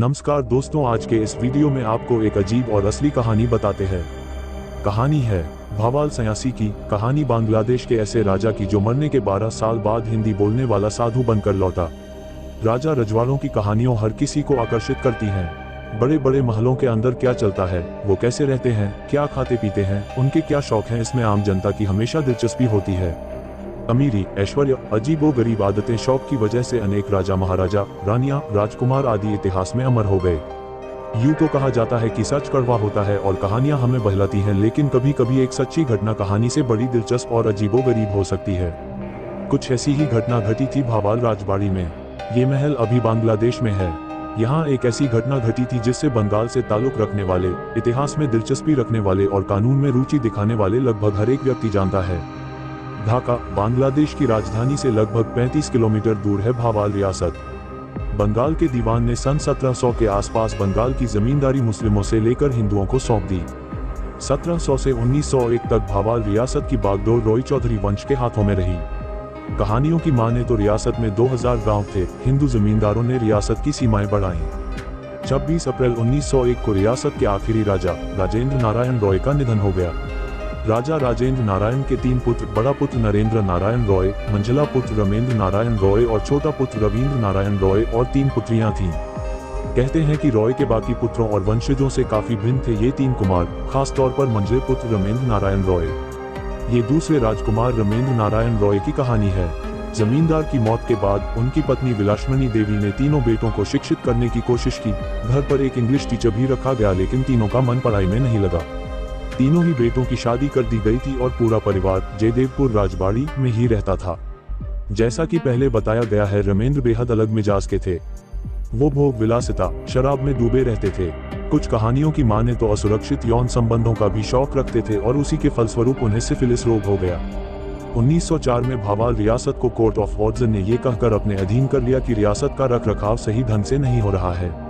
नमस्कार दोस्तों, आज के इस वीडियो में आपको एक अजीब और असली कहानी बताते हैं। कहानी है भावाल सयासी की। कहानी बांग्लादेश के ऐसे राजा की जो मरने के 12 साल बाद हिंदी बोलने वाला साधु बनकर लौटा। राजा रजवाड़ों की कहानियों हर किसी को आकर्षित करती हैं। बड़े बड़े महलों के अंदर क्या चलता है, वो कैसे रहते हैं, क्या खाते पीते हैं, उनके क्या शौक हैं, इसमें आम जनता की हमेशा दिलचस्पी होती है। अमीरी, ऐश्वर्य, अजीबो गरीब आदतें, शौक की वजह से अनेक राजा, महाराजा, रानियां, राजकुमार आदि इतिहास में अमर हो गए। यूं तो कहा जाता है कि सच कड़वा होता है और कहानियां हमें बहलाती हैं, लेकिन कभी कभी एक सच्ची घटना कहानी से बड़ी दिलचस्प और अजीबो गरीब हो सकती है। कुछ ऐसी ही घटना घटी थी भावाल राजबाड़ी में। ये महल अभी बांग्लादेश में है। यहाँ एक ऐसी घटना घटी थी जिससे बंगाल से ताल्लुक रखने वाले, इतिहास में दिलचस्पी रखने वाले और कानून में रुचि दिखाने वाले लगभग हर एक व्यक्ति जानता है। ढाका, बांग्लादेश की राजधानी से लगभग 35 किलोमीटर दूर है भावाल रियासत। बंगाल के दीवान ने सन 1700 के आसपास बंगाल की जमींदारी मुस्लिमों से लेकर हिंदुओं को सौंप दी। 1700 से 1901 तक भावाल रियासत की बागडोर रॉय चौधरी वंश के हाथों में रही। कहानियों की माने तो रियासत में 2000 गांव थे। हिंदू जमींदारों ने रियासत की सीमाएं बढ़ाईं। 26 अप्रैल 1901 को रियासत के आखिरी राजा राजेंद्र नारायण रॉय का निधन हो गया। राजा राजेंद्र नारायण के 3 पुत्र, बड़ा पुत्र नरेंद्र नारायण रॉय, मंझला पुत्र रमेंद्र नारायण रॉय और छोटा पुत्र रविंद्र नारायण रॉय और 3 पुत्रियां थीं। कहते हैं कि रॉय के बाकी पुत्रों और वंशजों से काफी भिन्न थे ये 3 कुमार, खास तौर पर मंझले पुत्र रमेंद्र नारायण रॉय। ये दूसरे राजकुमार रमेंद्र नारायण रॉय की कहानी है। जमींदार की मौत के बाद उनकी पत्नी विलासमणि देवी ने तीनों बेटों को शिक्षित करने की कोशिश की। घर पर एक इंग्लिश टीचर भी रखा गया, लेकिन तीनों का मन पढ़ाई में नहीं लगा। तीनों ही बेटों की शादी कर दी गई थी और पूरा परिवार जयदेवपुर राजबाड़ी में ही रहता था। जैसा कि पहले बताया गया है, रमेंद्र बेहद अलग मिजाज के थे। वो भोग विलासिता, शराब में डूबे रहते थे। कुछ कहानियों की माने तो असुरक्षित यौन संबंधों का भी शौक रखते थे और उसी के फलस्वरूप उन्हें सिफिलिस रोग हो गया। 1904 में भावाल रियासत को कोर्ट ऑफ ऑर्डर ने ये कहकर अपने अधीन कर लिया कि रियासत का रखरखाव सही ढंग से नहीं हो रहा है।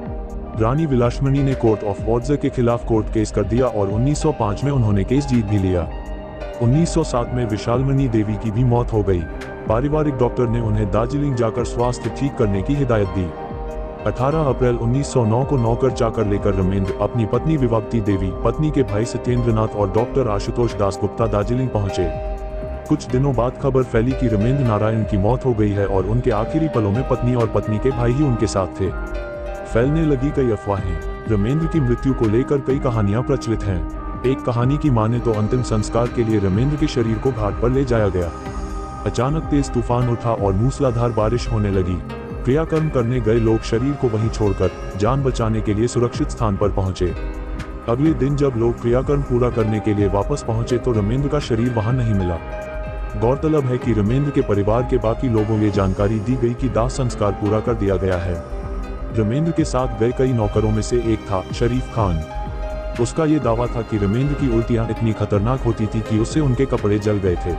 रानी विलासमणि ने कोर्ट ऑफ ऑर्डर के खिलाफ कोर्ट केस कर दिया और 1905 में उन्होंने केस जीत भी लिया। 1907 में विशालमणि देवी की भी मौत हो गई। पारिवारिक डॉक्टर ने उन्हें दार्जिलिंग जाकर स्वास्थ्य ठीक करने की हिदायत दी। 18 अप्रैल 1909 को नौकर चाकर लेकर रमेंद्र अपनी पत्नी विवाक्ती देवी, पत्नी के भाई सत्येंद्रनाथ और डॉक्टर आशुतोष दासगुप्ता दार्जिलिंग पहुंचे। कुछ दिनों बाद खबर फैली कि रमेंद्र नारायण की मौत हो गई है और उनके आखिरी पलों में पत्नी और पत्नी के भाई ही उनके साथ थे। फैलने लगी कई अफवाहें। रमेंद्र की मृत्यु को लेकर कई कहानियां प्रचलित हैं। एक कहानी की माने तो अंतिम संस्कार के लिए रमेंद्र के शरीर को घाट पर ले जाया गया। अचानक तेज तूफान उठा और मूसलाधार बारिश होने लगी। क्रियाकर्म करने गए लोग शरीर को वहीं छोड़कर जान बचाने के लिए सुरक्षित स्थान पर पहुंचे। अगले दिन जब लोग क्रियाकर्म पूरा करने के लिए वापस पहुंचे तो रमेंद्र का शरीर वहां नहीं मिला। गौरतलब है कि रमेंद्र के परिवार के बाकी लोगों को जानकारी दी गई कि दाह संस्कार पूरा कर दिया गया है। रमेंद्र के साथ गए कई नौकरों में से एक था शरीफ खान। उसका ये दावा था कि रमेंद्र की उल्टियां इतनी खतरनाक होती थी कि उससे उनके कपड़े जल गए थे।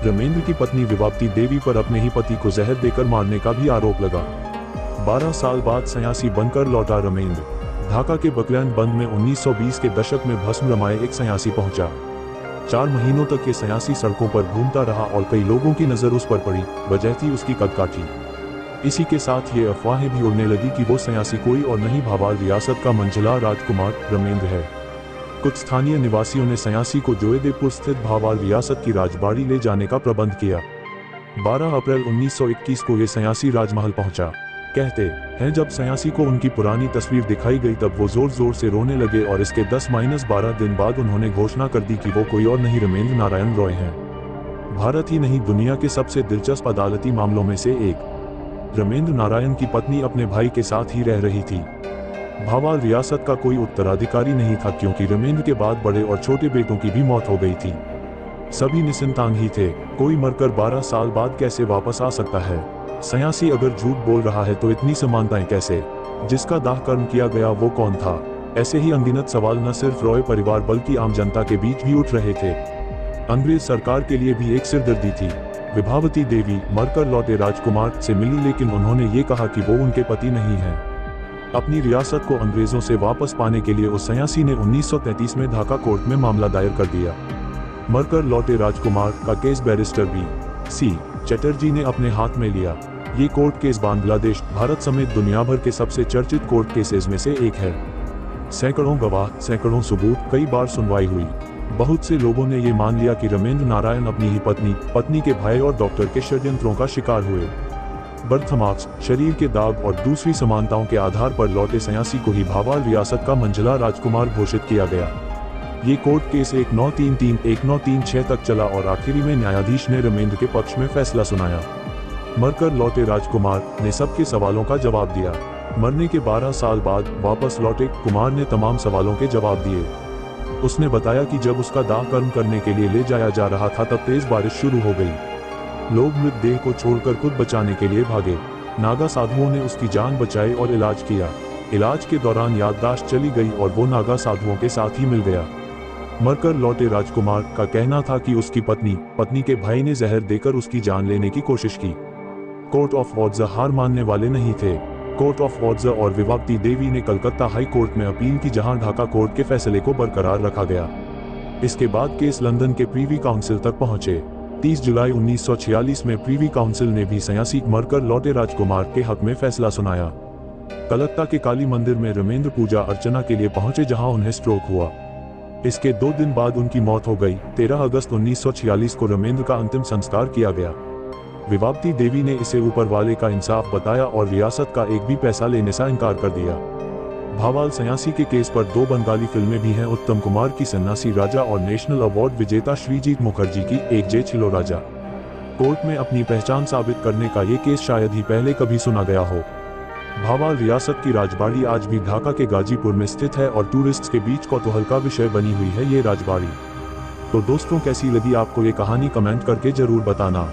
रमेंद्र की पत्नी विवाक्ती देवी पर अपने ही पति को जहर देकर मारने का भी आरोप लगा। 12 साल बाद सन्यासी बनकर लौटा रमेंद्र। ढाका के बकलैंड बंद में 1920 के दशक में भस्म रमाए एक सन्यासी पहुंचा। 4 महीनों तक ये सन्यासी सड़कों पर घूमता रहा और कई लोगों की नजर उस पर पड़ी। वजह थी उसकी कदकाठी। इसी के साथ ये अफवाहें भी उड़ने लगी कि वो सन्यासी कोई और नहीं, भावाल रियासत का मंझला राजकुमार रमेंद्र है। कुछ स्थानीय निवासियों ने सन्यासी को जयदेवपुर स्थित भावाल रियासत की राजबाड़ी ले जाने का प्रबंध किया। 12 अप्रैल 1921 को ये सन्यासी राजमहल पहुंचा। कहते हैं जब सन्यासी को उनकी पुरानी तस्वीर दिखाई गई तब वो जोर जोर से रोने लगे और इसके 10-12 दिन बाद उन्होंने घोषणा कर दी कि वो कोई और नहीं, रमेंद्र नारायण रॉय हैं। भारत ही नहीं, दुनिया के सबसे दिलचस्प अदालती मामलों में से एक। रमेंद्र नारायण की पत्नी अपने भाई के साथ ही रह रही थी। भावाल रियासत का कोई उत्तराधिकारी नहीं था क्योंकि रमेंद्र के बाद बड़े और छोटे बेटों की भी मौत हो गई थी। सभी निसंतान ही थे। कोई मरकर 12 साल बाद कैसे वापस आ सकता है? सन्यासी अगर झूठ बोल रहा है तो इतनी समानताएं कैसे? जिसका दाह कर्म किया गया वो कौन था? ऐसे ही अनगिनत सवाल न सिर्फ रॉय परिवार बल्कि आम जनता के बीच भी उठ रहे थे। अंग्रेज सरकार के लिए भी एक सिरदर्दी थी। विभावती देवी मरकर लौटे राजकुमार से मिली, लेकिन उन्होंने ये कहा कि वो उनके पति नहीं हैं। अपनी रियासत को अंग्रेजों से वापस पाने के लिए उस सन्यासी ने 1933 में ढाका कोर्ट में मामला दायर कर दिया। मरकर लौटे राजकुमार का केस बैरिस्टर बी.सी. चटर्जी ने अपने हाथ में लिया। ये कोर्ट केस बांग्लादेश, भारत समेत दुनिया भर के सबसे चर्चित कोर्ट केसेस में से एक है। सैकड़ों गवाह, सैकड़ों सबूत, कई बार सुनवाई हुई। बहुत से लोगों ने ये मान लिया कि रमेंद्र नारायण अपनी ही पत्नी के भाई और डॉक्टर के षड्यंत्रों का शिकार हुए। बर्थमार्क्स, शरीर के दाग और दूसरी समानताओं के आधार पर लौटे सयासी को ही भावाल रियासत का मंझला राजकुमार घोषित किया गया। ये कोर्ट केस 1933-1936 तक चला और आखिरी में न्यायाधीश ने रमेंद्र के पक्ष में फैसला सुनाया। मरकर लौटे राजकुमार ने सबके सवालों का जवाब दिया। मरने के 12 साल बाद वापस लौटे कुमार ने तमाम सवालों के जवाब दिए। उसने बताया कि जब उसका दाह कर्म करने के लिए ले जाया जा रहा था तब तेज बारिश शुरू हो गई। लोग मृतदेह को छोड़कर खुद बचाने के लिए भागे। नागा साधुओं ने उसकी जान बचाई और इलाज किया। इलाज के दौरान याददाश्त चली गई और वो नागा साधुओं के साथ ही मिल गया। मरकर लौटे राजकुमार का कहना था कि उसकी पत्नी के भाई ने जहर देकर उसकी जान लेने की कोशिश की। कोर्ट ऑफ ऑर्डर हार मानने वाले नहीं थे। कोर्ट ऑफ ऑर्डर और विवाक्ती देवी ने कलकत्ता हाई कोर्ट में अपील की, जहां ढाका कोर्ट के फैसले को बरकरार रखा गया। इसके बाद केस लंदन के प्रीवी काउंसिल तक पहुंचे। 30 जुलाई 1946 में प्रीवी काउंसिल ने भी सयासी मरकर लौटे राजकुमार के हक में फैसला सुनाया। कलकत्ता के काली मंदिर में रमेंद्र पूजा अर्चना के लिए पहुंचे, जहां उन्हें स्ट्रोक हुआ। इसके 2 दिन बाद उनकी मौत हो गई। 13 अगस्त 1946 को रमेंद्र का अंतिम संस्कार किया गया। विवाक्ती देवी ने इसे ऊपर वाले का इंसाफ बताया और रियासत का एक भी पैसा लेने से इनकार कर दिया। भावाल सयासी के केस पर 2 बंगाली फिल्में भी हैं, उत्तम कुमार की सन्नासी राजा और नेशनल अवार्ड विजेता श्रीजीत मुखर्जी की एक जे छिलो राजा। कोर्ट में अपनी पहचान साबित करने का ये केस शायद ही पहले कभी सुना गया हो। भावाल रियासत की राजबाड़ी आज भी ढाका के गाजीपुर में स्थित है और टूरिस्ट्स के बीच कौतूहल का विषय बनी हुई है ये राजबाड़ी। तो दोस्तों, कैसी लगी आपको ये कहानी, कमेंट करके जरूर बताना।